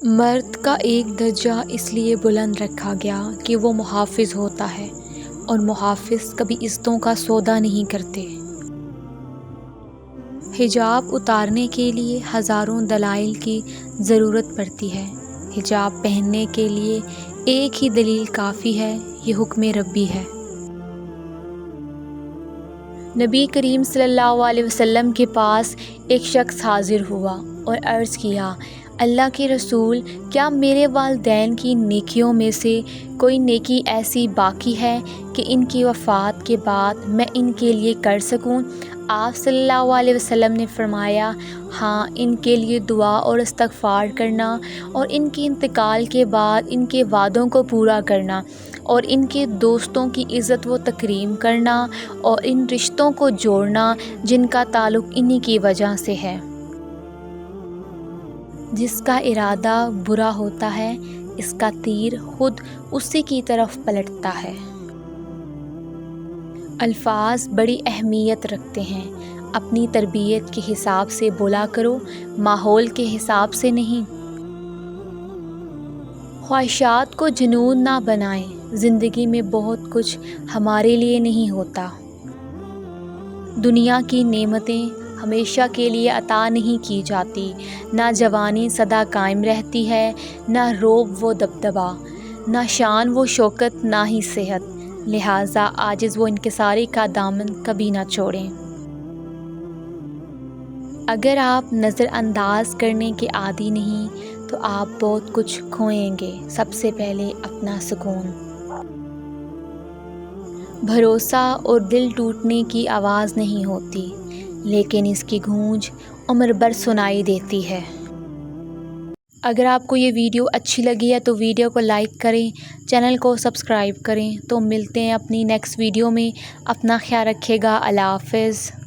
مرد کا ایک درجہ اس لیے بلند رکھا گیا کہ وہ محافظ ہوتا ہے، اور محافظ کبھی عزتوں کا سودا نہیں کرتے۔ حجاب اتارنے کے لیے ہزاروں دلائل کی ضرورت پڑتی ہے۔ حجاب پہننے کے لیے ایک ہی دلیل کافی ہے، یہ حکم ربی ہے۔ نبی کریم صلی اللہ علیہ وسلم کے پاس ایک شخص حاضر ہوا اور عرض کیا، اللہ کے رسول، کیا میرے والدین کی نیکیوں میں سے کوئی نیکی ایسی باقی ہے کہ ان کی وفات کے بعد میں ان کے لیے کر سکوں؟ آپ صلی اللہ علیہ وسلم نے فرمایا، ہاں، ان کے لیے دعا اور استغفار کرنا، اور ان کے انتقال کے بعد ان کے وعدوں کو پورا کرنا، اور ان کے دوستوں کی عزت و تکریم کرنا، اور ان رشتوں کو جوڑنا جن کا تعلق انہی کی وجہ سے ہے۔ جس کا ارادہ برا ہوتا ہے، اس کا تیر خود اسی کی طرف پلٹتا ہے۔ الفاظ بڑی اہمیت رکھتے ہیں۔ اپنی تربیت کے حساب سے بولا کرو، ماحول کے حساب سے نہیں۔ خواہشات کو جنون نہ بنائیں۔ زندگی میں بہت کچھ ہمارے لیے نہیں ہوتا۔ دنیا کی نعمتیں ہمیشہ کے لیے عطا نہیں کی جاتی۔ نہ جوانی سدا قائم رہتی ہے، نہ رعب و دبدبہ، نہ شان و شوکت، نہ ہی صحت۔ لہٰذا عاجز و انکساری کا دامن کبھی نہ چھوڑیں۔ اگر آپ نظر انداز کرنے کے عادی نہیں تو آپ بہت کچھ کھوئیں گے۔ سب سے پہلے اپنا سکون۔ بھروسہ اور دل ٹوٹنے کی آواز نہیں ہوتی، لیکن اس کی گونج عمر بھر سنائی دیتی ہے۔ اگر آپ کو یہ ویڈیو اچھی لگی ہے تو ویڈیو کو لائک کریں، چینل کو سبسکرائب کریں۔ تو ملتے ہیں اپنی نیکسٹ ویڈیو میں۔ اپنا خیال رکھیے گا۔ اللہ حافظ۔